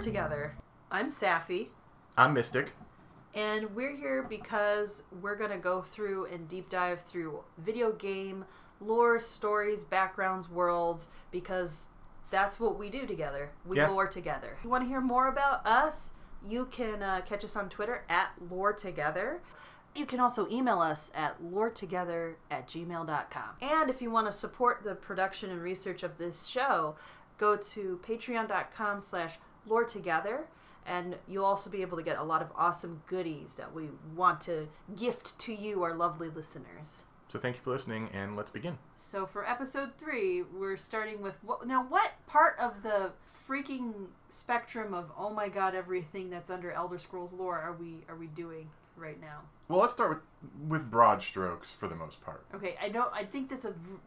Together. I'm Sapphy. I'm Mystic. And we're here because we're going to go through and deep dive through video game lore, stories, backgrounds, worlds, because that's what we do together. We lore together. If you want to hear more about us, you can catch us on Twitter at LoreTogether. You can also email us at loretogether@gmail.com. And if you want to support the production and research of this show, go to patreon.com/loretogether. And you'll also be able to get a lot of awesome goodies that we want to gift to you, our lovely listeners. So thank you for listening, and let's begin. So for episode 3, we're starting with... what part of the freaking spectrum of, oh my god, everything that's under Elder Scrolls lore are we doing right now? Well, let's start with broad strokes for the most part. Okay, I think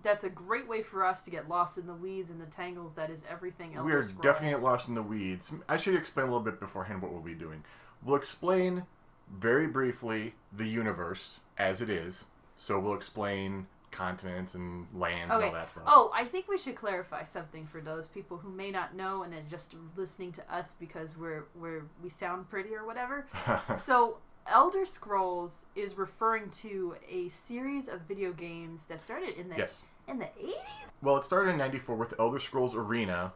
that's a great way for us to get lost in the weeds and the tangles that is everything Elder Scrolls. We are definitely lost in the weeds. I should explain a little bit beforehand what we'll be doing. We'll explain very briefly the universe as it is. So we'll explain continents and lands and all that stuff. Oh, I think we should clarify something for those people who may not know and are just listening to us because we sound pretty or whatever. So Elder Scrolls is referring to a series of video games that started in the 80s? Well, it started in 94 with Elder Scrolls Arena,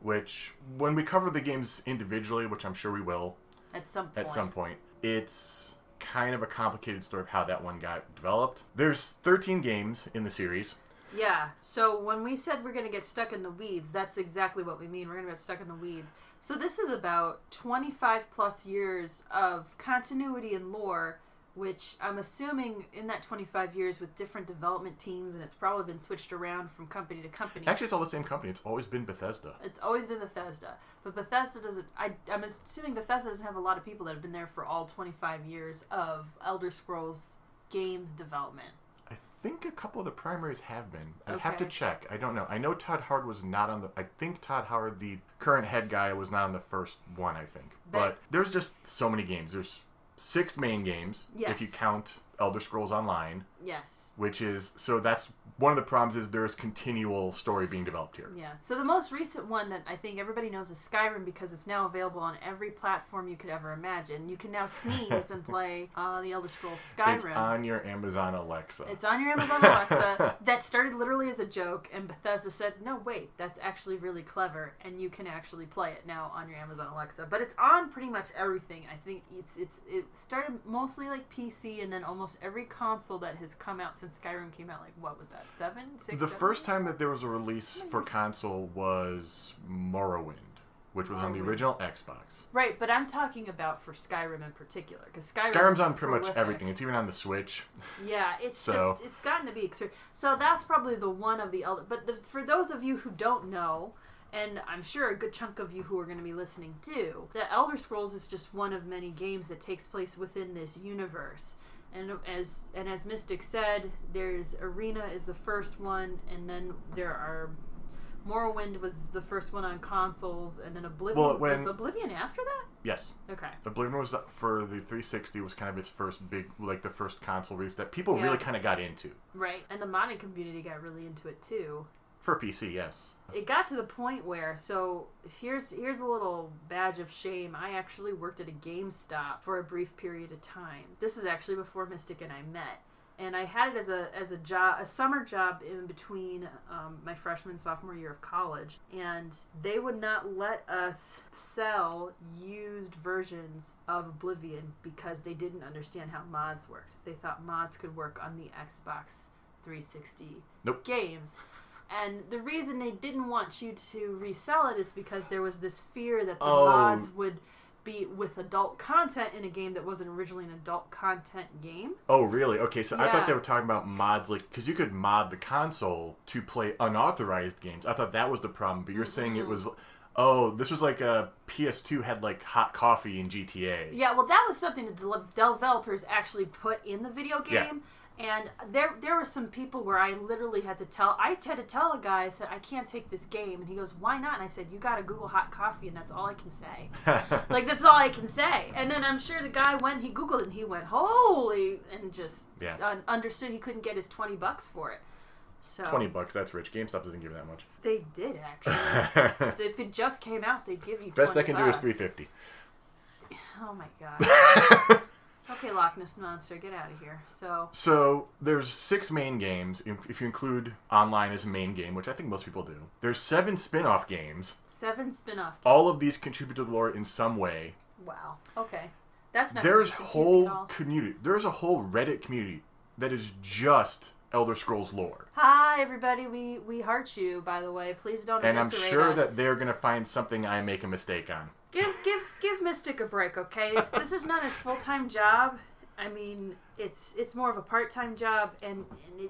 which, when we cover the games individually, which I'm sure we will, at some point, it's kind of a complicated story of how that one got developed. There's 13 games in the series. Yeah, so when we said we're going to get stuck in the weeds, that's exactly what we mean. We're going to get stuck in the weeds. So this is about 25 plus years of continuity and lore, which I'm assuming in that 25 years with different development teams, and it's probably been switched around from company to company. Actually, it's all the same company. It's always been Bethesda. It's always been Bethesda. But Bethesda doesn't... I'm assuming Bethesda doesn't have a lot of people that have been there for all 25 years of Elder Scrolls game development. I think a couple of the primaries have been. I'd have to check. I don't know. I know Todd Howard was not on the... I think Todd Howard, the current head guy, was not on the first one, I think. But there's just so many games. There's 6 main games, if you count Elder Scrolls Online. Yes. Which is... So that's... One of the problems is there's continual story being developed here. Yeah. So the most recent one that I think everybody knows is Skyrim because it's now available on every platform you could ever imagine. You can now sneeze and play the Elder Scrolls Skyrim. It's on your Amazon Alexa. It's on your Amazon Alexa. That started literally as a joke, and Bethesda said, no, wait, that's actually really clever, and you can actually play it now on your Amazon Alexa. But it's on pretty much everything. I think it started mostly like PC, and then almost every console that has come out since Skyrim came out, like, what was that? 6, the first time that there was a release for console was Morrowind, which was on the original Xbox. Right, but I'm talking about for Skyrim in particular, because Skyrim's on pretty much everything. It's even on the Switch. Yeah, it's gotten to be extreme. So that's probably the one of the elder. But for those of you who don't know, and I'm sure a good chunk of you who are going to be listening do, the Elder Scrolls is just one of many games that takes place within this universe. And as Mystic said, there's Arena is the first one, and then there are... Morrowind was the first one on consoles, and then Oblivion... was Oblivion after that? Yes. Okay. Oblivion was, for the 360, was kind of its first big, like the first console release that people really kind of got into. Right, and the modding community got really into it too. For PC, yes. It got to the point where, so here's a little badge of shame. I actually worked at a GameStop for a brief period of time. This is actually before Mystic and I met. And I had it as a job, a summer job in between my freshman and sophomore year of college. And they would not let us sell used versions of Oblivion because they didn't understand how mods worked. They thought mods could work on the Xbox 360 games. And the reason they didn't want you to resell it is because there was this fear that the mods would be with adult content in a game that wasn't originally an adult content game. Oh, really? Okay, so I thought they were talking about mods, like, because you could mod the console to play unauthorized games. I thought that was the problem, but you're saying it was... Oh, this was like a PS2 had like hot coffee in GTA. Yeah, well, that was something the developers actually put in the video game. Yeah. And there were some people where I literally had to tell a guy, I said, I can't take this game. And he goes, why not? And I said, you got to Google hot coffee, and that's all I can say. Like, that's all I can say. And then I'm sure the guy went, he Googled it, and he went, holy, and just understood he couldn't get his $20 for it. So $20, that's rich. GameStop doesn't give that much. They did, actually. If it just came out, they'd give you $20. Best I can do is $3.50. Oh my god. Okay, Loch Ness Monster, get out of here. So there's 6 main games, if you include online as a main game, which I think most people do. There's 7 spin-off games. 7 spin-off games. All of these contribute to the lore in some way. Wow. Okay. That's not There's whole community. There's a whole Reddit community that is just Elder Scrolls lore. Hi, everybody. We heart you, by the way. Please don't And I'm sure us. that they're going to find something I make a mistake on. Give Mystic a break, okay? This is not his full-time job. I mean, it's more of a part-time job, and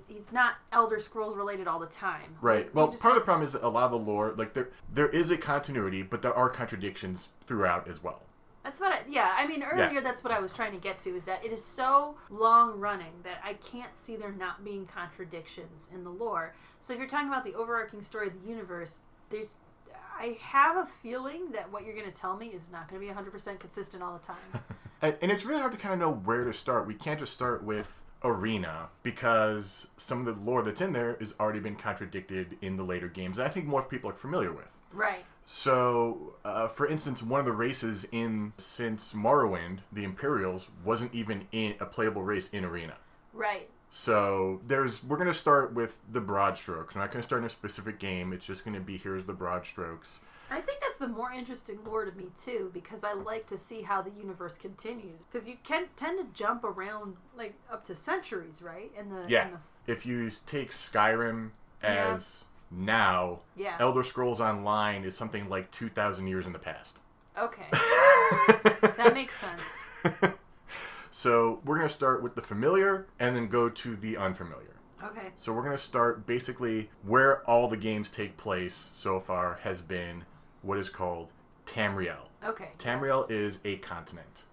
he's not Elder Scrolls related all the time. Right. Well, part of the problem is that a lot of the lore, like there is a continuity, but there are contradictions throughout as well. That's what I mean, earlier that's what I was trying to get to, is that it is so long-running that I can't see there not being contradictions in the lore. So if you're talking about the overarching story of the universe, I have a feeling that what you're going to tell me is not going to be 100% consistent all the time. And it's really hard to kind of know where to start. We can't just start with Arena, because some of the lore that's in there has already been contradicted in the later games that I think more people are familiar with. Right. So, for instance, one of the races since Morrowind, the Imperials, wasn't even in a playable race in Arena. Right. So we're going to start with the broad strokes. We're not going to start in a specific game. It's just going to be, here's the broad strokes. I think that's the more interesting lore to me, too, because I like to see how the universe continues. Because you can tend to jump around, like, up to centuries, right? If you take Skyrim as now, Elder Scrolls Online is something like 2,000 years in the past. Okay. That makes sense. So we're going to start with the familiar and then go to the unfamiliar. Okay. So we're going to start basically where all the games take place so far has been what is called Tamriel. Okay. Tamriel is a continent.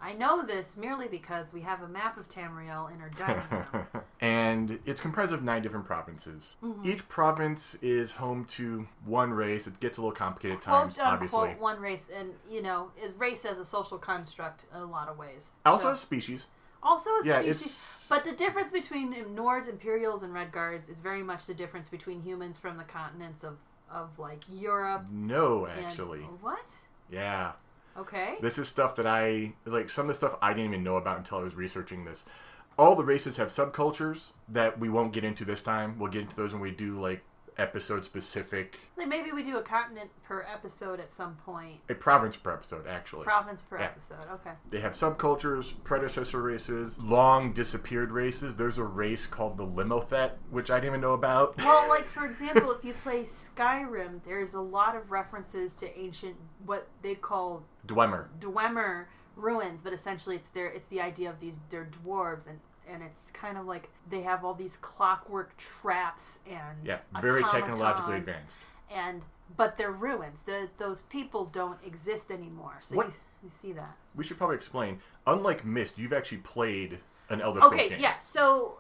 I know this merely because we have a map of Tamriel in our dining room. And it's comprised of 9 different provinces. Mm-hmm. Each province is home to one race. It gets a little complicated at times, obviously. One race, and, is race as a social construct in a lot of ways. Also a species. Also a species. But the difference between Nords, Imperials, and Redguards is very much the difference between humans from the continents of like, Europe. No, actually. What? Yeah. Okay. This is stuff that some of the stuff I didn't even know about until I was researching this. All the races have subcultures that we won't get into this time. We'll get into those when we do, like, episode specific. Like maybe we do a continent per episode at some point. A province per episode, actually. Province per episode, okay. They have subcultures, predecessor races, long disappeared races. There's a race called the Limothet, which I didn't even know about. Well, like, for example, if you play Skyrim, there's a lot of references to ancient, what they call Dwemer ruins, but essentially it's the idea of they're dwarves, and it's kind of like they have all these clockwork traps and very technologically advanced. But they're ruins. Those people don't exist anymore. So you see that. We should probably explain. Unlike Myst, you've actually played an Elder Scrolls game. Okay, yeah. So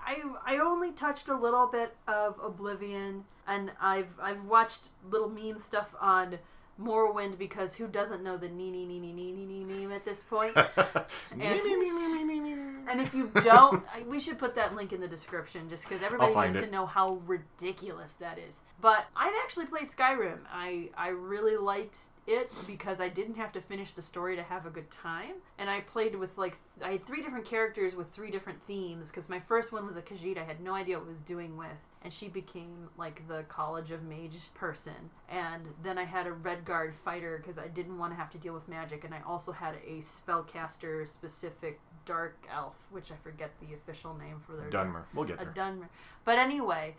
I only touched a little bit of Oblivion, and I've watched little meme stuff on Morrowind, because who doesn't know the nee meme at this point? And if you don't, we should put that link in the description, just because everybody needs to know how ridiculous that is. But I've actually played Skyrim. I really liked it because I didn't have to finish the story to have a good time. And I played with, I had 3 different characters with 3 different themes, because my first one was a Khajiit I had no idea what it was doing with. And she became, like, the College of Mage person. And then I had a Redguard fighter, because I didn't want to have to deal with magic. And I also had a spellcaster-specific Dark Elf, which I forget the official name for their... Dunmer. We'll get there. A Dunmer. But anyway,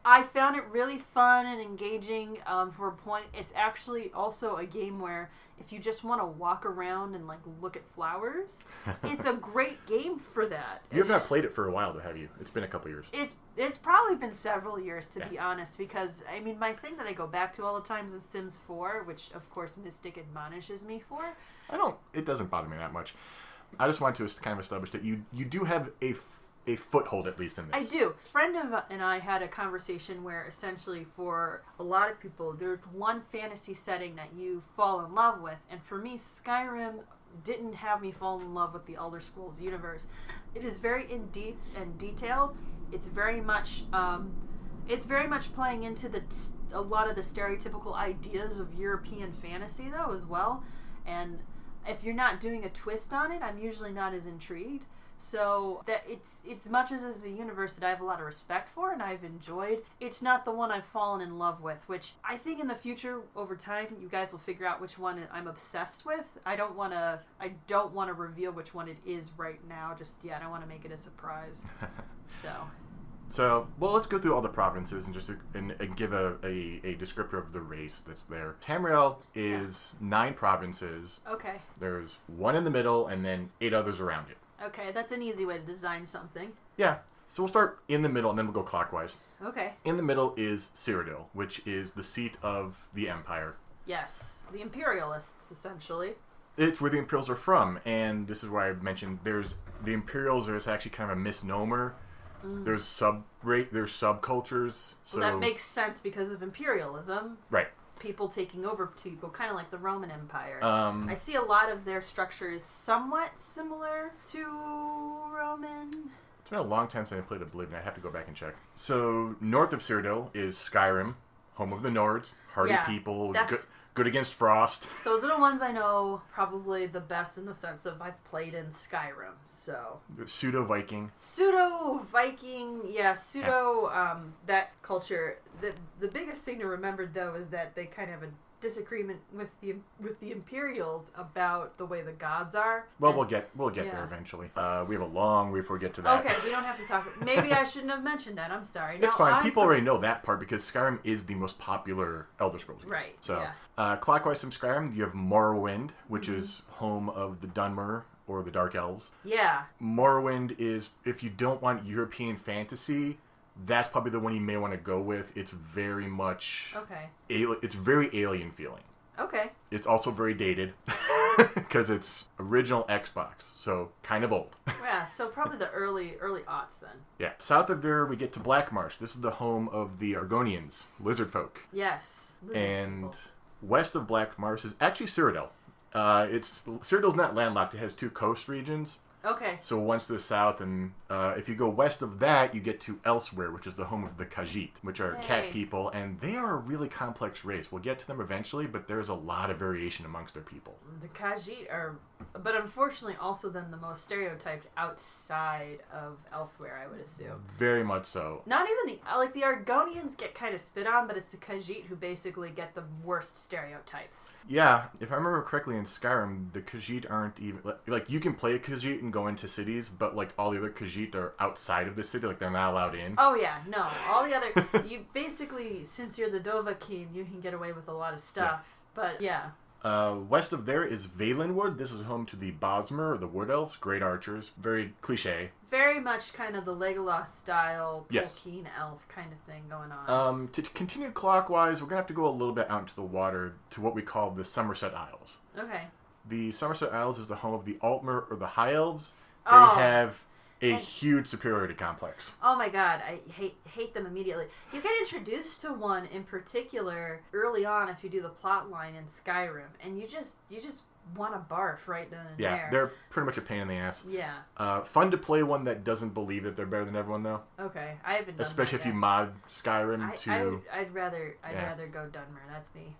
I found it really fun and engaging for a point. It's actually also a game where if you just want to walk around and, like, look at flowers, it's a great game for that. You have not played it for a while, though, have you? It's been a couple years. It's probably been several years, to be honest, because, I mean, my thing that I go back to all the time is Sims 4, which, of course, Mystic admonishes me for. It doesn't bother me that much. I just want to kind of establish that you do have a foothold, at least, in this. I do. A friend and I had a conversation where, essentially, for a lot of people, there's one fantasy setting that you fall in love with, and for me, Skyrim didn't have me fall in love with the Elder Scrolls universe. It is very in deep and detailed, It's very much playing into a lot of the stereotypical ideas of European fantasy, though, as well. And if you're not doing a twist on it, I'm usually not as intrigued. So that it's much as a universe that I have a lot of respect for and I've enjoyed. It's not the one I've fallen in love with, which I think in the future, over time, you guys will figure out which one I'm obsessed with. I don't want to reveal which one it is right now just yet. I want to make it a surprise. So, well, let's go through all the provinces and just and give a descriptor of the race that's there. Tamriel is 9 provinces. Okay. There's 1 in the middle and then 8 others around it. Okay, that's an easy way to design something. Yeah. So we'll start in the middle and then we'll go clockwise. Okay. In the middle is Cyrodiil, which is the seat of the Empire. Yes. The Imperialists, essentially. It's where the Imperials are from, and this is why I mentioned the Imperials is actually kind of a misnomer. There's subcultures. So well, that makes sense because of imperialism. Right. People taking over people, kind of like the Roman Empire. I see a lot of their structure is somewhat similar to Roman. It's been a long time since I played Oblivion. I have to go back and check. So north of Cyrodiil is Skyrim, home of the Nords, hardy people, good against frost. Those are the ones I know probably the best in the sense of I've played in Skyrim. So Pseudo-Viking, yeah, that culture. The biggest thing to remember though is that they kind of have a disagreement with the Imperials about the way the gods are. Well, we'll get there eventually. We have a long way before we get to that. Okay, we don't have to talk. Maybe I shouldn't have mentioned that. I'm sorry. It's fine. People already know that part because Skyrim is the most popular Elder Scrolls game. Right. So, clockwise from Skyrim, you have Morrowind, which is home of the Dunmer or the Dark Elves. Yeah. Morrowind is, if you don't want European fantasy, that's probably the one you may want to go with. It's very much it's very alien feeling. Okay. It's also very dated because it's original Xbox, so kind of old. Yeah, so probably the early aughts then. Yeah. South of there, we get to Blackmarsh. This is the home of the Argonians, lizard folk. Yes. And west of Blackmarsh is actually Cyrodiil. Cyrodiil's not landlocked. It has 2 coast regions. Okay. So once to the south, and if you go west of that, you get to Elsewhere, which is the home of the Khajiit, which are cat people, and they are a really complex race. We'll get to them eventually, but there's a lot of variation amongst their people. The Khajiit are, but unfortunately also then the most stereotyped outside of Elsewhere, I would assume. Very much so. Not even the Argonians get kind of spit on, but it's the Khajiit who basically get the worst stereotypes. Yeah, if I remember correctly, in Skyrim, the Khajiit aren't even... Like, you can play a Khajiit and go into cities, but, like, all the other Khajiit are outside of the city. Like, they're not allowed in. Oh, yeah. No. All the other... you basically, since you're the Dovahkiin, you can get away with a lot of stuff. Yeah. But, yeah. West of there is Valenwood. This is home to the Bosmer, or the Wood Elves, great archers. Very cliche. Very much kind of the Legolas style, Tolkien elf kind of thing going on. To continue clockwise, we're going to have to go a little bit out into the water to what we call the Somerset Isles. Okay. The Somerset Isles is the home of the Altmer, or the High Elves. They have a huge superiority complex. Oh my god, I hate them immediately. You get introduced to one in particular early on if you do the plot line in Skyrim, and you just want to barf right then and there. Yeah, they're pretty much a pain in the ass. Yeah. Fun to play one that doesn't believe that they're better than everyone, though. Okay, I haven't done especially that if you mod Skyrim to... I'd rather go Dunmer. That's me.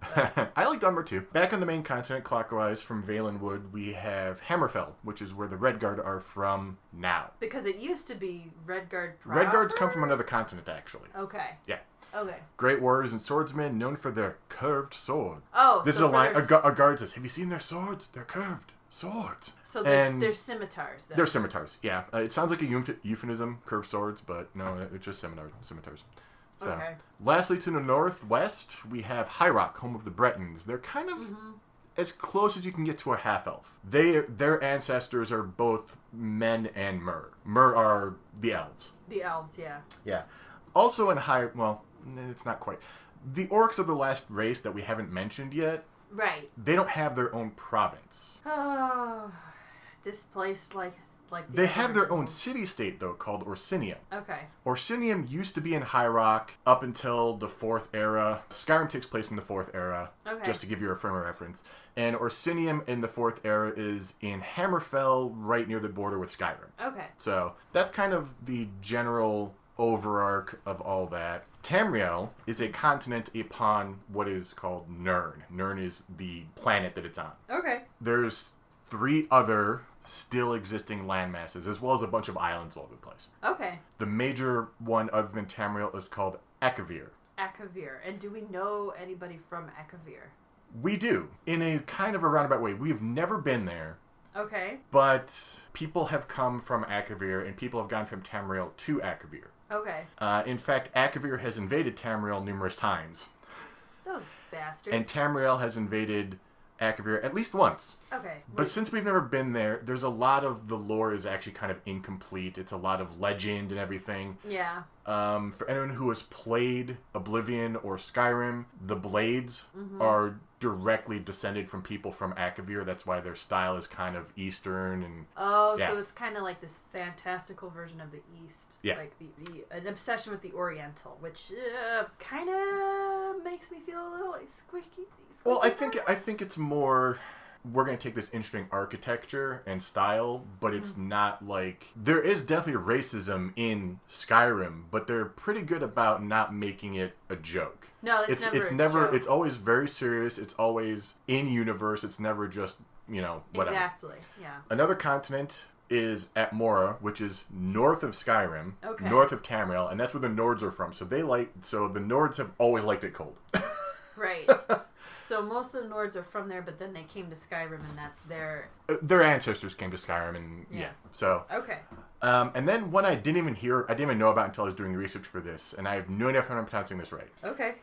I like Dunmer too. Back on the main continent, clockwise from Valenwood, we have Hammerfell, which is where the Redguard are from now. Because it used to be Redguard proper? Redguards come from another continent, actually. Okay. Yeah. Okay. Great warriors and swordsmen known for their curved sword. Oh, this is a line. A guard says, "Have you seen their swords? They're curved swords." So they're scimitars, then. They're scimitars, yeah. It sounds like a euphemism, curved swords, but no, it's just scimitars. So, okay. Lastly, to the northwest, we have High Rock, home of the Bretons. They're kind of as close as you can get to a half-elf. Their ancestors are both men and Mer. Mer are the elves. The elves, yeah. Yeah. Also in well, it's not quite. The orcs are the last race that we haven't mentioned yet. Right. They don't have their own province. Oh, displaced like they have their own city-state, though, called Orsinium. Okay. Orsinium used to be in High Rock up until the 4th era. Skyrim takes place in the 4th era, just to give you a frame of reference. And Orsinium in the 4th era is in Hammerfell, right near the border with Skyrim. Okay. So that's kind of the general overarch of all that, Tamriel is a continent upon what is called Nirn. Nirn is the planet that it's on. Okay. There's 3 other still existing landmasses, as well as a bunch of islands all over the place. Okay. The major one other than Tamriel is called Akavir. Akavir. And do we know anybody from Akavir? We do, in a kind of a roundabout way. We've never been there. Okay. But people have come from Akavir, and people have gone from Tamriel to Akavir. Okay. In fact, Akavir has invaded Tamriel numerous times. Those bastards. And Tamriel has invaded Akavir at least once. Okay. But since we've never been there, there's a lot of the lore is actually kind of incomplete. It's a lot of legend and everything. Yeah. For anyone who has played Oblivion or Skyrim, the Blades are directly descended from people from Akavir. That's why their style is kind of Eastern and... Oh, yeah. So it's kind of like this fantastical version of the East. Yeah. Like an obsession with the Oriental, which kind of makes me feel a little squishy. Well, I think it's more... We're going to take this interesting architecture and style, but it's not like... There is definitely racism in Skyrim, but they're pretty good about not making it a joke. No, it's never a joke. It's always very serious. It's always in-universe. It's never just, whatever. Exactly, yeah. Another continent is at Mora, which is north of Skyrim, north of Tamriel, and that's where the Nords are from. So the Nords have always liked it cold. Right. So most of the Nords are from there, but then they came to Skyrim, and that's their... Their ancestors came to Skyrim, and so... Okay. And then one I didn't even know about until I was doing research for this, and I have no idea if I'm pronouncing this right. Okay.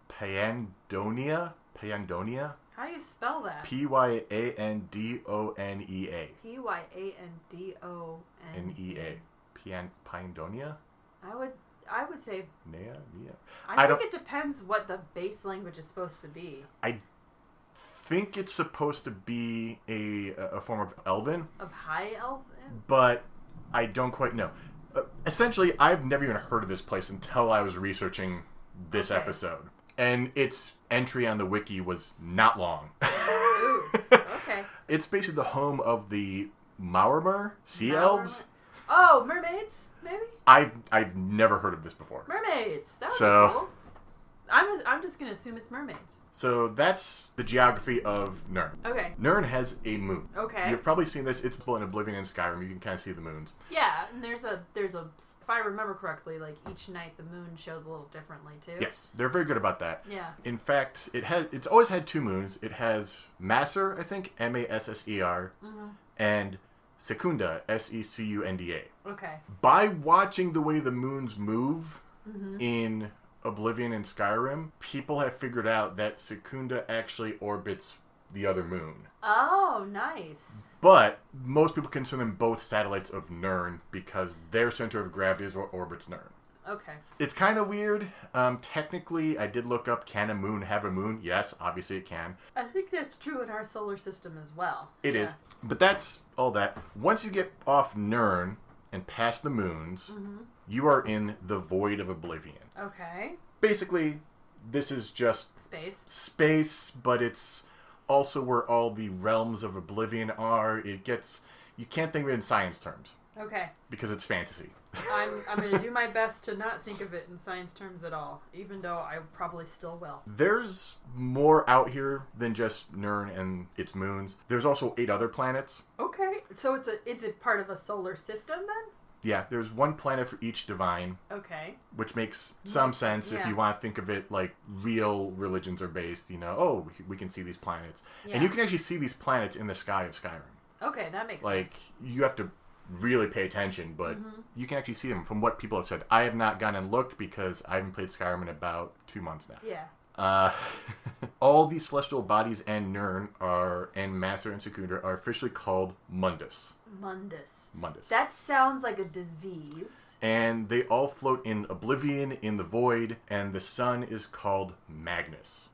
Pyandonia? Pyandonia? How do you spell that? Pyandonea. Pyandonea. Pyandonia? I would say... Nea? I think it depends what the base language is supposed to be. I think it's supposed to be a form of Elven. Of High Elven? But I don't quite know. Essentially, I've never even heard of this place until I was researching this episode. And its entry on the wiki was not long. Ooh, okay. It's basically the home of the Maormer sea elves. Oh, mermaids, maybe? I've never heard of this before. Mermaids. That would be cool. I'm just going to assume it's mermaids. So that's the geography of Nirn. Okay. Nirn has a moon. Okay. You've probably seen this. It's in Oblivion and Skyrim. You can kind of see the moons. Yeah, and there's a if I remember correctly, like each night the moon shows a little differently too. Yes, they're very good about that. Yeah. In fact, it's always had 2 moons. It has Masser, I think, Masser, and Secunda, Secunda. Okay. By watching the way the moons move in Oblivion and Skyrim, people have figured out that Secunda actually orbits the other moon. Oh, nice. But most people consider them both satellites of Nirn because their center of gravity is what orbits Nirn. Okay. It's kind of weird. Technically, I did look up, can a moon have a moon? Yes, obviously it can. I think that's true in our solar system as well. It is. But that's all that. Once you get off Nirn and past the moons, you are in the void of Oblivion. Okay. Basically, this is just... Space, but it's also where all the realms of Oblivion are. You can't think of it in science terms. Okay. Because it's fantasy. I'm going to do my best to not think of it in science terms at all, even though I probably still will. There's more out here than just Nirn and its moons. There's also 8 other planets. Okay. So it's a part of a solar system then? Yeah, there's 1 planet for each divine. Okay. Which makes some sense if you want to think of it like real religions are based, we can see these planets. Yeah. And you can actually see these planets in the sky of Skyrim. Okay, that makes sense. Like, you have to really pay attention, but you can actually see them from what people have said. I have not gone and looked because I haven't played Skyrim in about 2 months now. Yeah. All these celestial bodies and Nirn and Masser and Secunda are officially called Mundus. Mundus. That sounds like a disease. And they all float in Oblivion, in the Void, and the sun is called Magnus.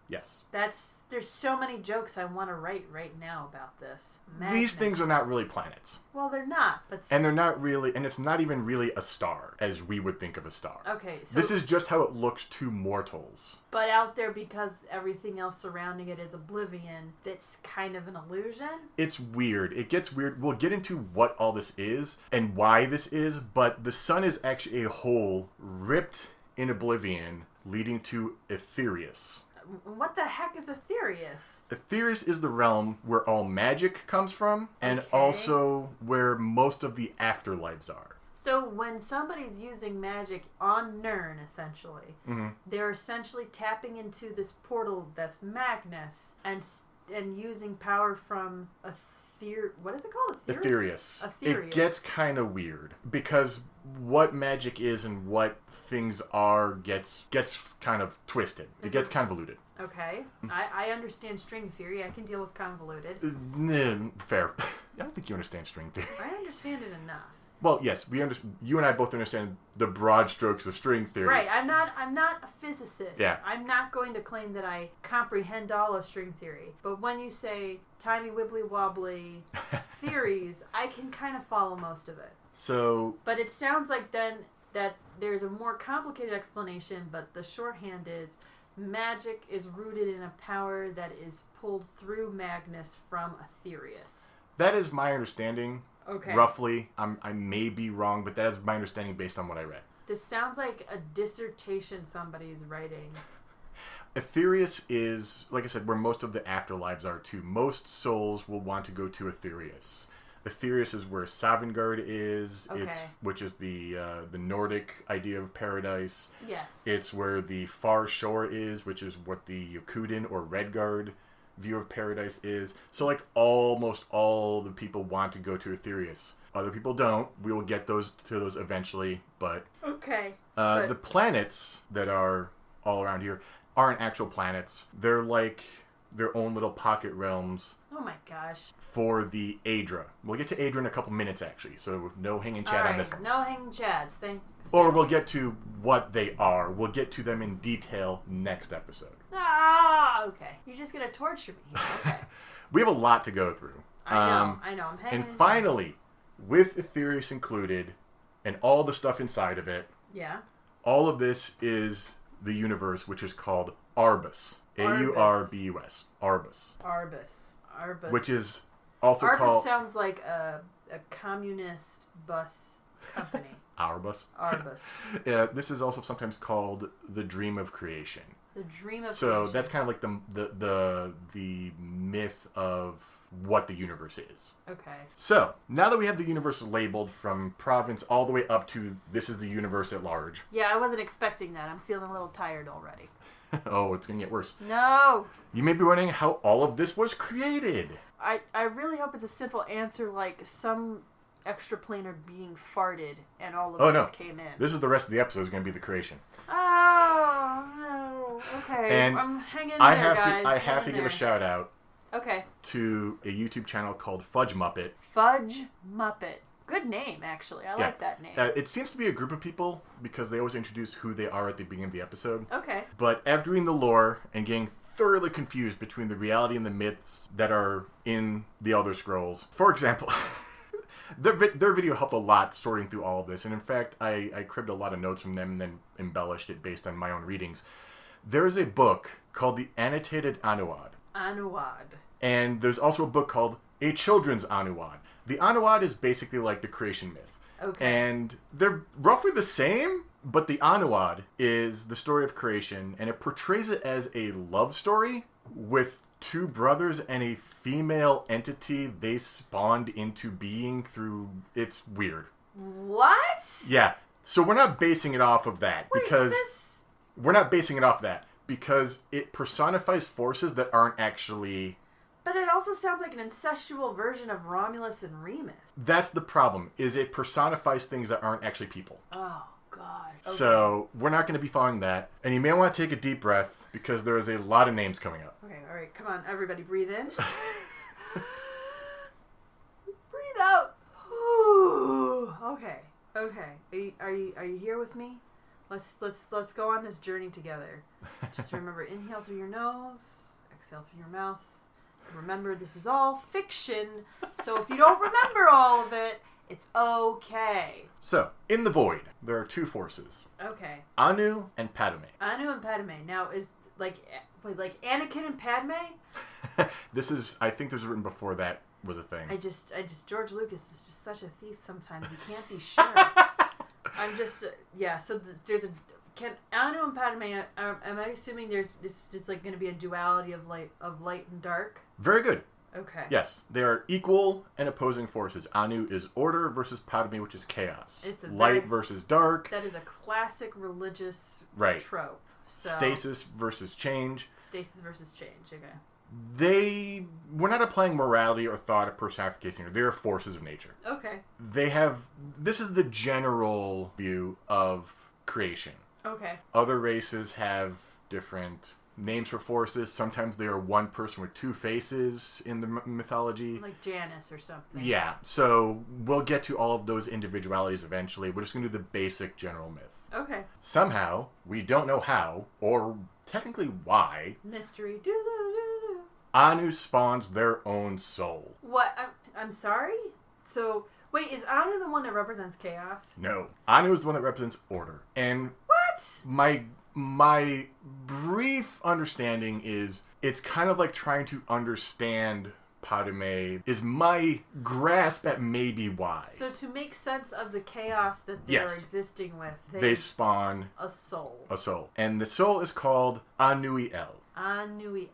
Yes. There's so many jokes I want to write right now about this. These things are not really planets. Well, they're not, but... And they're not really... And it's not even really a star, as we would think of a star. Okay, so... This is just how it looks to mortals. But out there, because everything else surrounding it is oblivion, that's kind of an illusion? It's weird. It gets weird. We'll get into what all this is and why this is, but the sun is actually a hole ripped in oblivion, leading to Aetherius. What the heck is Aetherius? Aetherius is the realm where all magic comes from, and also where most of the afterlives are. So when somebody's using magic on Nirn, essentially, they're essentially tapping into this portal that's Magnus and using power from what is it called? Aetherius. It gets kind of weird because what magic is and what things are gets kind of twisted. It gets convoluted. Okay. I understand string theory. I can deal with convoluted. Fair. I don't think you understand string theory. I understand it enough. Well, yes, we understand. You and I both understand the broad strokes of string theory. Right. I'm not a physicist. Yeah. I'm not going to claim that I comprehend all of string theory. But when you say timey wibbly wobbly theories, I can kind of follow most of it. So. But it sounds like then that there's a more complicated explanation, but the shorthand is magic is rooted in a power that is pulled through Magnus from Aetherius. That is my understanding. Okay. Roughly. I may be wrong, but that is my understanding based on what I read. This sounds like a dissertation somebody's writing. Aetherius is, like I said, where most of the afterlives are too. Most souls will want to go to Aetherius. Aetherius is where Sovngarde is, which is the Nordic idea of paradise. Yes. It's where the far shore is, which is what the Yokuden or Redguard view of paradise is. So like almost all the people want to go to Aetherius. Other people don't. We will get to those eventually, but the planets that are all around here aren't actual planets. They're like their own little pocket realms. Oh my gosh. For the Aedra. We'll get to Aedra in a couple minutes actually, so no hanging chat on this one. No hanging chats. Or we'll get to what they are. We'll get to them in detail next episode. Okay. You're just going to torture me here. Okay. We have a lot to go through. I know. I'm hanging. And finally, with Aetherius included, and all the stuff inside of it, all of this is the universe, which is called Arbus. Arbus. Arbus. Which is also called... Arbus sounds like a communist bus company. Arbus. Arbus. This is also sometimes called the dream of creation. The dream of creation. So that's kind of like the myth of what the universe is. Okay. So now that we have the universe labeled from province all the way up to this is the universe at large. Yeah, I wasn't expecting that. I'm feeling a little tired already. Oh, it's going to get worse. No. You may be wondering how all of this was created. I really hope it's a simple answer like some extraplanar being farted and all of this came in. This is the rest of the episode is going to be the creation. Oh, no. Okay. And I'm hanging in there, guys. I have to give a shout out Okay. to a YouTube channel called Fudge Muppet. Fudge Muppet. Good name, actually. I like that name. It seems to be a group of people because they always introduce who they are at the beginning of the episode. Okay. But after reading the lore and getting thoroughly confused between the reality and the myths that are in the Elder Scrolls, for example... Their video helped a lot sorting through all of this. And in fact, I cribbed a lot of notes from them and then embellished it based on my own readings. There's a book called The Annotated Anuad. Anuad. And there's also a book called A Children's Anuad. The Anuad is basically like the creation myth. Okay. And they're roughly the same, but the Anuad is the story of creation, and it portrays it as a love story with two brothers and a female entity they spawned into being through... It's weird. What? Yeah. So we're not basing it off of that We're not basing it off that because it personifies forces that aren't actually... But it also sounds like an incestual version of Romulus and Remus. That's the problem, is it personifies things that aren't actually people. Oh, God. Okay. So we're not going to be following that. And you may want to take a deep breath because there is a lot of names coming up. Okay, all right. Come on, everybody, breathe in. Breathe out. Okay. Are you here with me? Let's go on this journey together. Just remember, inhale through your nose, exhale through your mouth. Remember, this is all fiction, so if you don't remember all of it, it's okay. So, in the void, there are two forces. Okay. Anu and Padme. Anu and Padme. Now, is like Anakin and Padme? I think this was written before that was a thing. George Lucas is just such a thief sometimes. You can't be sure. I'm just, so there's can Anu and Padme, am I assuming there's just like going to be a duality of light and dark? Very good. Okay. Yes, they are equal and opposing forces. Anu is order versus Padme, which is chaos. It's light versus dark. That is a classic religious trope. So, stasis versus change. Stasis versus change, okay. We're not applying morality or thought or personification. They are forces of nature. Okay. This is the general view of creation. Okay. Other races have different names for forces. Sometimes they are one person with two faces in the mythology. Like Janus or something. Yeah. So we'll get to all of those individualities eventually. We're just going to do the basic general myth. Okay. Somehow, we don't know how, or technically why. Mystery. Anu spawns their own soul. What? I'm sorry? So, wait, is Anu the one that represents chaos? No. Anu is the one that represents order. And what? My brief understanding is it's kind of like trying to understand Padme is my grasp at maybe why. So to make sense of the chaos that they're existing with, they spawn a soul. A soul. And the soul is called Anuiel. Anuiel,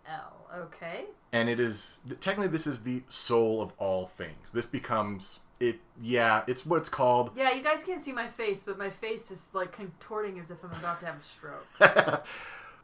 okay. And it is, technically this is the soul of all things. This becomes, it's what's called. Yeah, you guys can't see my face, but my face is like contorting as if I'm about to have a stroke.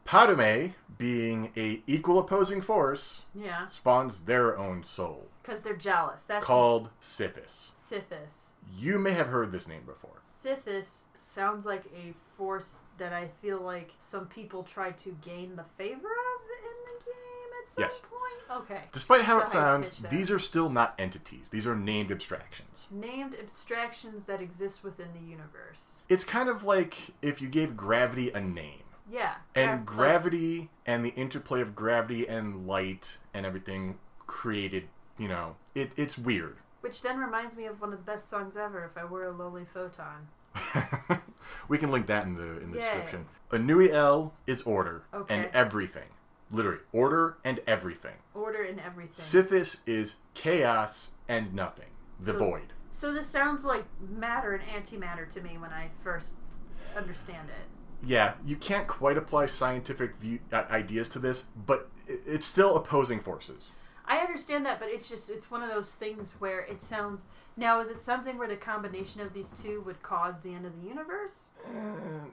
Padme, being a equal opposing force, spawns their own soul. Because they're jealous. That's called Sithis. Sithis. You may have heard this name before. Sithis sounds like a force that I feel like some people try to gain the favor of in the game at some point. Okay. Despite how it sounds, these are still not entities. These are named abstractions. Named abstractions that exist within the universe. It's kind of like if you gave gravity a name. Yeah. And gravity and the interplay of gravity and light and everything created, it's weird. Which then reminds me of one of the best songs ever, If I Were a Lowly Photon. We can link that in the description. Anuiel is order and everything. Literally, order and everything. Order and everything. Sithis is chaos and nothing. The void. So this sounds like matter and antimatter to me when I first understand it. Yeah, you can't quite apply scientific ideas to this, but it's still opposing forces. I understand that, but it's one of those things where it sounds... Now, is it something where the combination of these two would cause the end of the universe?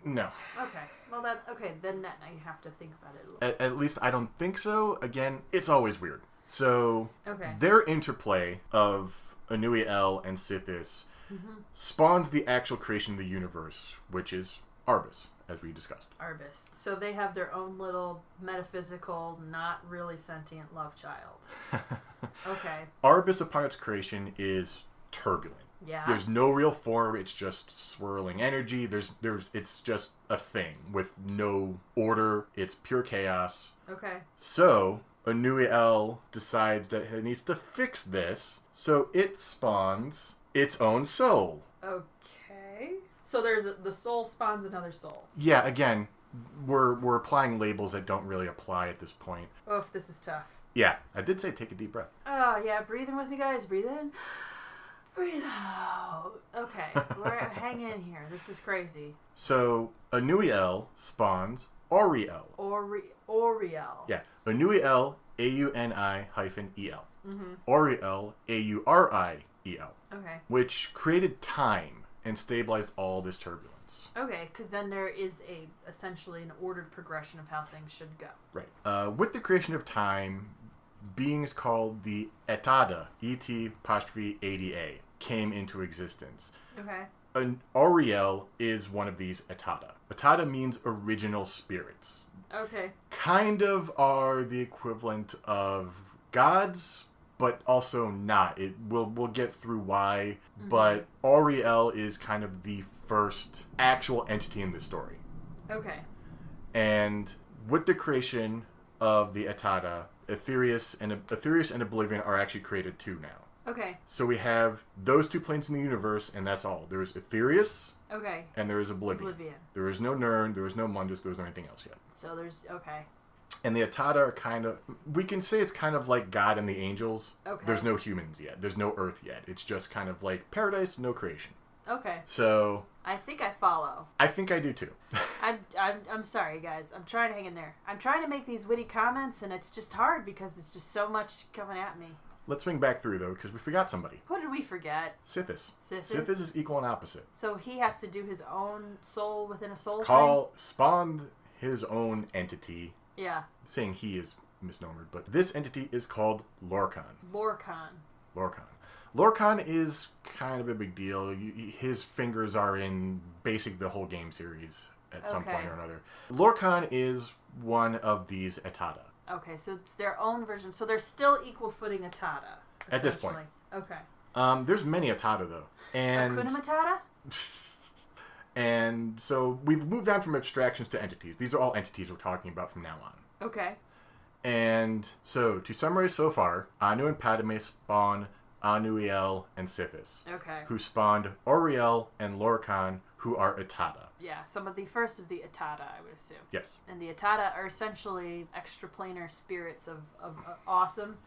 No. Okay. Well, then I have to think about it a little. At least I don't think so. Again, it's always weird. So, their interplay of Anuiel and Sithis spawns the actual creation of the universe, which is Arbus, as we discussed. Arbus. So they have their own little metaphysical, not really sentient love child. Okay. Arbus, upon its creation, is turbulent. Yeah. There's no real form. It's just swirling energy. It's just a thing with no order. It's pure chaos. Okay. So Anuiel decides that it needs to fix this, so it spawns its own soul. Okay. So the soul spawns another soul. Yeah, again, we're applying labels that don't really apply at this point. Oof, this is tough. Yeah, I did say take a deep breath. Oh, yeah, breathe in with me, guys. Breathe in. Breathe out. Okay, hang in here. This is crazy. So, Anuiel spawns Auriel. Auriel. Yeah, Anuiel, A-U-N-I-E-L. Mm-hmm. Auriel, A-U-R-I-E-L. Okay. Which created time and stabilized all this turbulence. Okay, because then there is essentially an ordered progression of how things should go. Right. With the creation of time, beings called the Etada, E-T-A-D-A, came into existence. Okay. An Auriel is one of these Etada. Etada means original spirits. Okay. Kind of are the equivalent of gods, but also not. We'll get through why, but Auriel is kind of the first actual entity in the story. Okay. And with the creation of the Atata, Aetherius and Oblivion are actually created too now. Okay. So we have those two planes in the universe, and that's all. There is Aetherius. Okay. And there is Oblivion. There is no Nirn, there is no Mundus, there is no anything else yet. So there's, okay. And the Atata are kind of, we can say it's kind of like God and the angels. Okay. There's no humans yet. There's no Earth yet. It's just kind of like paradise, no creation. Okay. So... I think I follow. I think I do too. I'm sorry, guys. I'm trying to hang in there. I'm trying to make these witty comments, and it's just hard because it's just so much coming at me. Let's swing back through, though, because we forgot somebody. Who did we forget? Sithis. Sithis is equal and opposite. So he has to do his own soul within a soul Spawned his own entity. Yeah. Saying he is misnomered, but this entity is called Lorkhan. Lorkhan is kind of a big deal. His fingers are in basically the whole game series at some point or another. Lorkhan is one of these Atata. Okay, so it's their own version. So they're still equal footing Atata. At this point. Okay. There's many Atata, though. And Hakuna Matata? And so we've moved on from abstractions to entities. These are all entities we're talking about from now on. Okay. And so, to summarize so far, Anu and Padme spawn Anuiel and Sithis. Okay. Who spawned Auriel and Lorkhan, who are Atata. Yeah, some of the first of the Atata, I would assume. Yes. And the Atata are essentially extraplanar spirits of awesome.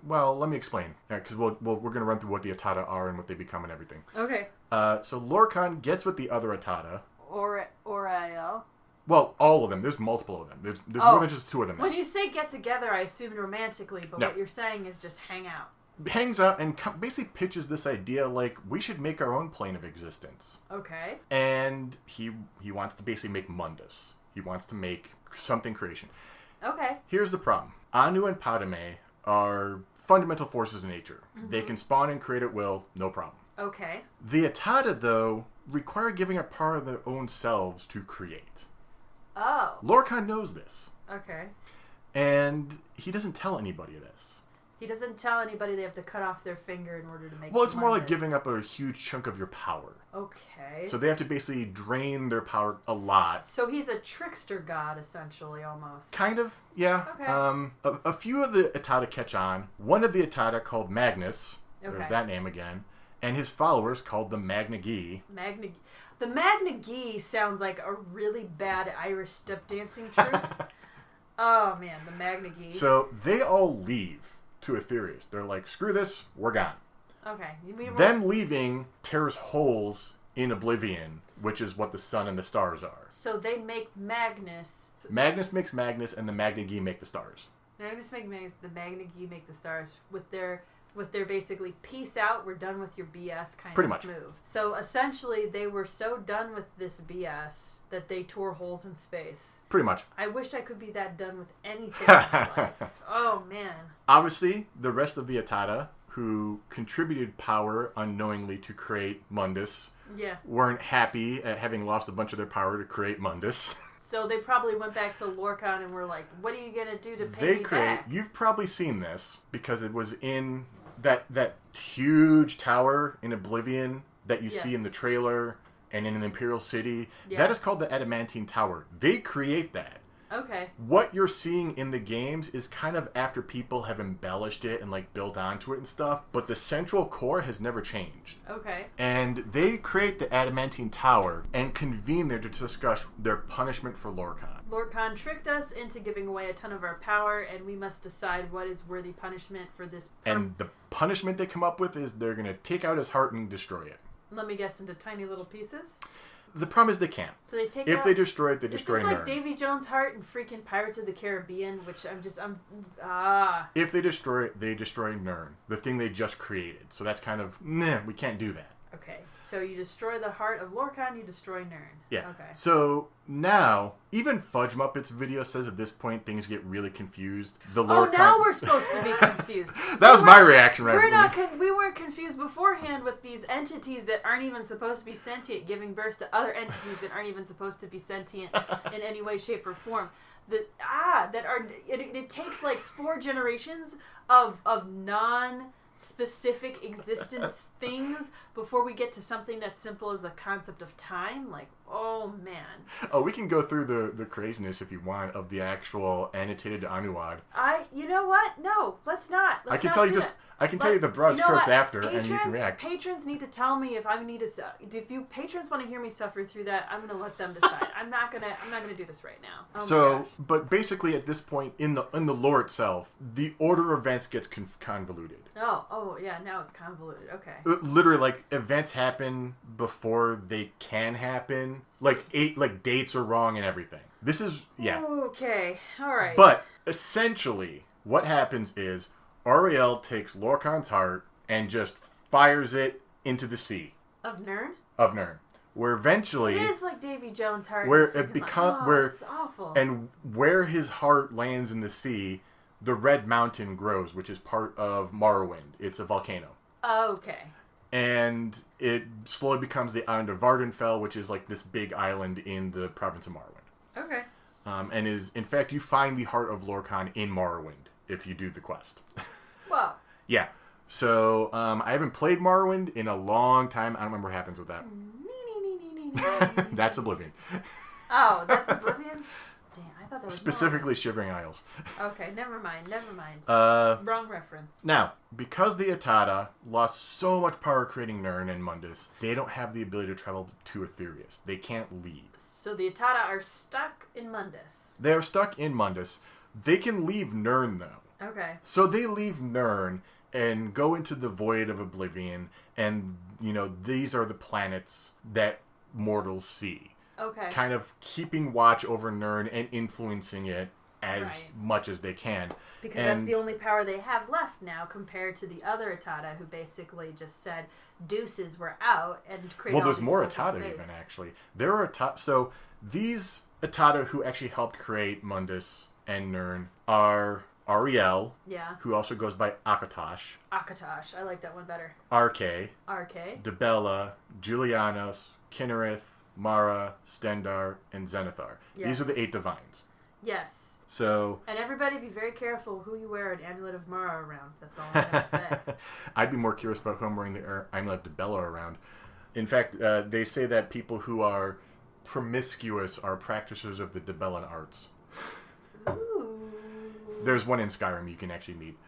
Well, let me explain, because we're going to run through what the Atata are and what they become and everything. Okay. So Lorkhan gets with the other Atata. Auriel. Well, all of them. There's multiple of them. There's more than just two of them now. When you say get together, I assumed romantically, but what you're saying is just hang out. Hangs out and basically pitches this idea like, we should make our own plane of existence. Okay. And he wants to basically make Mundus. He wants to make something creation. Okay. Here's the problem. Anu and Padme are fundamental forces of nature. Mm-hmm. They can spawn and create at will, no problem. Okay. The Atata, though, require giving a part of their own selves to create. Oh. Lorkhan knows this. Okay. And he doesn't tell anybody this. He doesn't tell anybody they have to cut off their finger in order to make Well, it's more like giving up a huge chunk of your power. Okay. So they have to basically drain their power a lot. So he's a trickster god, essentially, almost. Kind of, yeah. Okay. A few of the Atata catch on. One of the Atata, called Magnus, there's that name again, and his followers, called the Magna Gi. The Magna Gi sounds like a really bad Irish step dancing troupe. Oh, man, the Magna Gi. So they all leave to Aetherius. They're like, screw this, we're gone. Okay. Them leaving tears holes in Oblivion, which is what the sun and the stars are. So they make Magnus. Magnus makes Magnus, and the Magna Gi make the stars. Magnus make Magnus, the Magna Gi make the stars with their basically peace out, we're done with your BS kind Pretty of much. move. So essentially they were so done with this BS that they tore holes in space. Pretty much. I wish I could be that done with anything in my life. Oh, man. Obviously, the rest of the Atata, who contributed power unknowingly to create Mundus, weren't happy at having lost a bunch of their power to create Mundus. So they probably went back to Lorkhan and were like, what are you going to do to pay me back? You've probably seen this, because it was in that huge tower in Oblivion that you see in the trailer and in the Imperial City. Yeah. That is called the Adamantine Tower. They create that. Okay. What you're seeing in the games is kind of after people have embellished it and like built onto it and stuff, but the central core has never changed. Okay. And they create the Adamantine Tower and convene there to discuss their punishment for Lorkhan. Lorkhan tricked us into giving away a ton of our power, and we must decide what is worthy punishment for this. And the punishment they come up with is they're going to take out his heart and destroy it. Let me guess, into tiny little pieces? The problem is they can't. So they take If they destroy it, they destroy Nirn. It's like Davy Jones' heart and freaking Pirates of the Caribbean, which If they destroy it, they destroy Nirn, the thing they just created. So that's kind of, we can't do that. Okay, so you destroy the heart of Lorkhan, you destroy Nirn. Yeah. Okay. So now, even Fudge Muppets video says at this point things get really confused. Now we're supposed to be confused. That was my reaction. We weren't confused beforehand with these entities that aren't even supposed to be sentient, giving birth to other entities that aren't even supposed to be sentient in any way, shape, or form. It takes like 4 generations of non specific existence things before we get to something that's simple as a concept of time. Like, oh man. Oh, we can go through the craziness if you want of the actual annotated Anuad. You know what? No, let's not. I can tell you the broad strokes after, and you can react. Patrons need to tell me if I need to. If you patrons want to hear me suffer through that, I'm going to let them decide. I'm not gonna do this right now. Oh but basically at this point in the lore itself, the order of events gets convoluted. Oh yeah. Now it's convoluted. Okay. Literally, like events happen before they can happen. Like dates are wrong and everything. This is Okay. All right. But essentially, what happens is Ariel takes Lorkhan's heart and just fires it into the sea. Of Nirn? Of Nirn. Where eventually... It is like Davy Jones' heart. Where it becomes... it's awful. And where his heart lands in the sea, the Red Mountain grows, which is part of Morrowind. It's a volcano. Okay. And it slowly becomes the island of Vardenfell, which is like this big island in the province of Morrowind. Okay. And in fact, you find the heart of Lorkhan in Morrowind if you do the quest. Whoa. Yeah. So, I haven't played Morrowind in a long time. I don't remember what happens with that. That's Oblivion. Oh, that's Oblivion? Damn, I thought that was specifically Shivering Isles. Okay, never mind. Wrong reference. Now, because the Atada lost so much power creating Nirn and Mundus, they don't have the ability to travel to Aetherius. They can't leave. So the Atada are stuck in Mundus. They're stuck in Mundus. They can leave Nirn, though. Okay. So they leave Nirn and go into the Void of Oblivion, and, these are the planets that mortals see. Okay. Kind of keeping watch over Nirn and influencing it as much as they can. Because that's the only power they have left now compared to the other Atada who basically just said deuces were out and created Well, there's all these more worlds in Atada space. even, actually. There are Atada... So, these Atada who actually helped create Mundus and Nirn are Ariel, who also goes by Akatosh. Akatosh. I like that one better. Arke. Arke. Julianos, Kinnereth, Mara, Stendar, and Zenithar. Yes. These are the 8 divines. Yes. So... And everybody be very careful who you wear an Amulet of Mara around. That's all I have to say. I'd be more curious about who I'm wearing the Amulet of Bella around. In fact, they say that people who are promiscuous are practitioners of the Debellan arts. Ooh. There's one in Skyrim you can actually meet.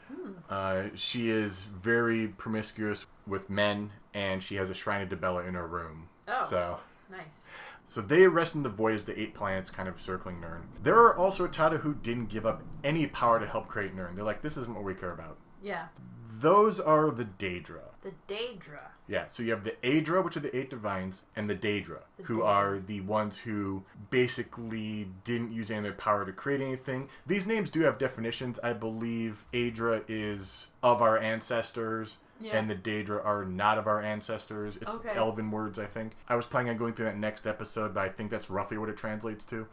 She is very promiscuous with men, and she has a shrine of Debella in her room. Oh, so nice. So they rest in the void as the 8 planets kind of circling Nirn. There are also Atada who didn't give up any power to help create Nirn. They're like, this isn't what we care about. Yeah. Those are the Daedra. The Daedra. Yeah, so you have the Aedra, which are the 8 divines, and the Daedra, who are the ones who basically didn't use any of their power to create anything. These names do have definitions. I believe Aedra is of our ancestors, and the Daedra are not of our ancestors. It's elven words, I think. I was planning on going through that next episode, but I think that's roughly what it translates to.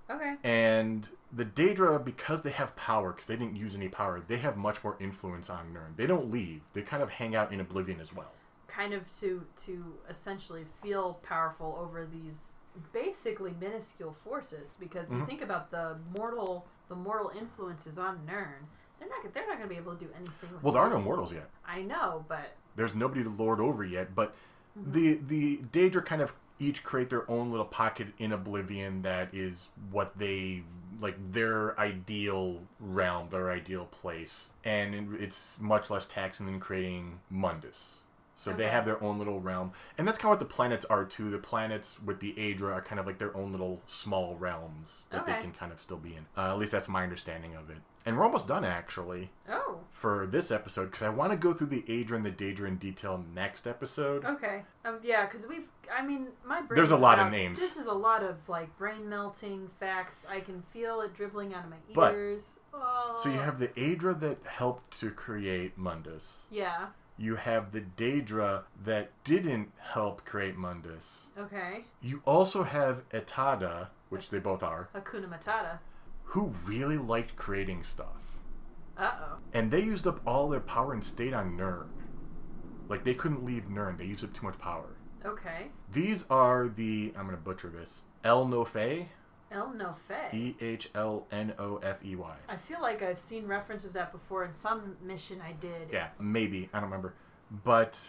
Okay. And the Daedra, because they have power, because they didn't use any power, they have much more influence on Nirn. They don't leave. They kind of hang out in Oblivion as well. Kind of to essentially feel powerful over these basically minuscule forces, because you think about the mortal influences on Nirn, they're not going to be able to do anything with there are no mortals yet. I know, but there's nobody to lord over yet, but the Daedra kind of each create their own little pocket in Oblivion that is what they like, their ideal realm, their ideal place, and it's much less taxing than creating Mundus. So they have their own little realm. And that's kind of what the planets are, too. The planets with the Aedra are kind of like their own little small realms that they can kind of still be in. At least that's my understanding of it. And we're almost done, actually. Oh. For this episode, because I want to go through the Aedra and the Daedra in detail next episode. Okay. Yeah, because my brain... There's a lot of names. This is a lot of, brain-melting facts. I can feel it dribbling out of my ears. So you have the Aedra that helped to create Mundus. Yeah. You have the Daedra that didn't help create Mundus. Okay. You also have Atada, which they both are. Hakuna Matata. Who really liked creating stuff. Uh-oh. And they used up all their power and stayed on Nirn. Like, they couldn't leave Nirn. They used up too much power. Okay. These are the... I'm going to butcher this. El Nofe? Elnofey. Ehlnofey. I feel like I've seen reference of that before in some mission I did. Yeah, maybe. I don't remember. But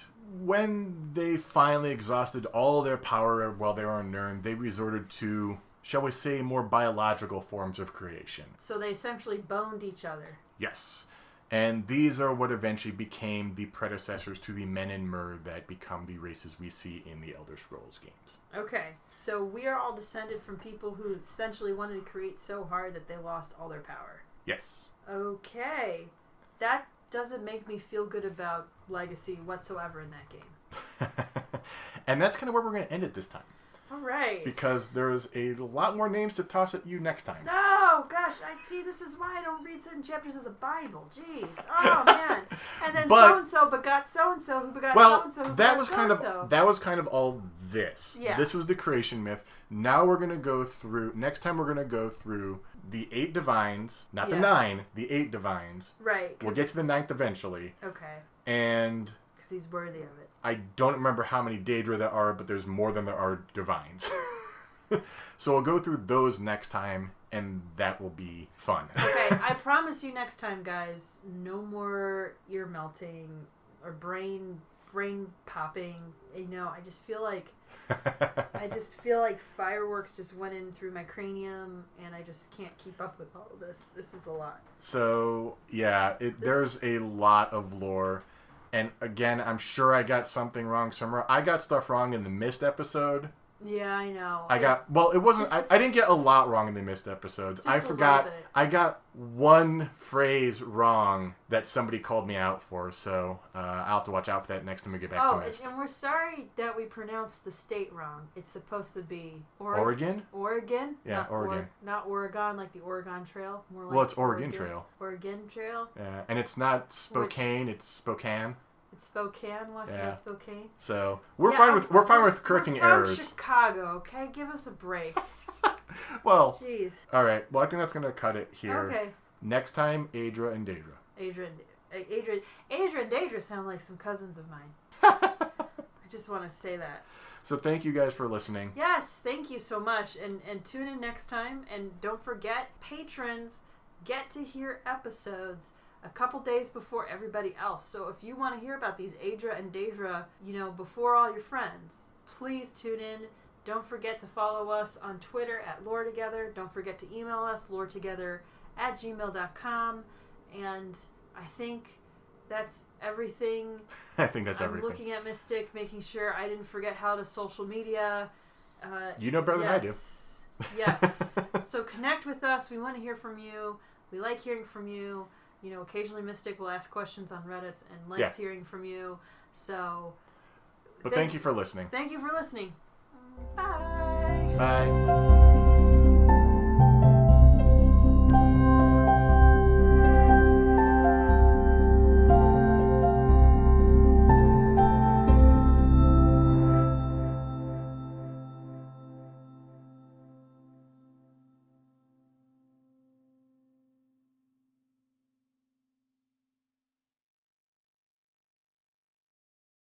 when they finally exhausted all their power while they were on Nirn, they resorted to, shall we say, more biological forms of creation. So they essentially boned each other. Yes. And these are what eventually became the predecessors to the men in Myr that become the races we see in the Elder Scrolls games. Okay, so we are all descended from people who essentially wanted to create so hard that they lost all their power. Yes. Okay. That doesn't make me feel good about Legacy whatsoever in that game. And that's kind of where we're going to end it this time. All right. Because there's a lot more names to toss at you next time. Oh, gosh. I see. This is why I don't read certain chapters of the Bible. Jeez. Oh, man. And then so-and-so begot so-and-so who begot so-and-so who begot so-and-so. That was kind of all this. Yeah. This was the creation myth. Now we're going to go through... Next time we're going to go through the 8 divines. Not the 9. The 8 divines. Right. We'll get to the 9th eventually. Okay. And... Because he's worthy of it. I don't remember how many Daedra there are, but there's more than there are divines. So we'll go through those next time, and that will be fun. Okay, I promise you next time, guys, no more ear melting or brain popping. You know, I just feel like fireworks just went in through my cranium, and I just can't keep up with all of this. This is a lot. So, yeah, there's a lot of lore. And again, I'm sure I got something wrong somewhere. I got stuff wrong in the Mist episode. Yeah, I know. It wasn't, I didn't get a lot wrong in the Mist episodes. I forgot, I got one phrase wrong that somebody called me out for, so I'll have to watch out for that next time we get back to Mist. And we're sorry that we pronounced the state wrong. It's supposed to be Oregon? Oregon? Yeah, Oregon. Not Oregon, like the Oregon Trail. More like well, it's Oregon Trail. Oregon Trail? Yeah, and it's not Spokane, it's Spokane. It's Spokane, Washington, Spokane. So we're fine with correcting errors. From Chicago, okay? Give us a break. Well, jeez. All right. Well, I think that's gonna cut it here. Okay. Next time, Adra and Daedra. Adra and Daedra sound like some cousins of mine. I just want to say that. So thank you guys for listening. Yes, thank you so much, and tune in next time. And don't forget, patrons get to hear episodes a couple days before everybody else. So if you want to hear about these Adra and Daedra, before all your friends, please tune in. Don't forget to follow us on Twitter at Lore Together. Don't forget to email us, loretogether@gmail.com. And I think that's everything. I think that's everything. I'm looking at Mystic, making sure I didn't forget how to social media. You know better than I do. Yes. So connect with us. We want to hear from you. We like hearing from you. Occasionally Mystic will ask questions on Reddit and likes hearing from you. So, thank you for listening. Thank you for listening. Bye. Bye.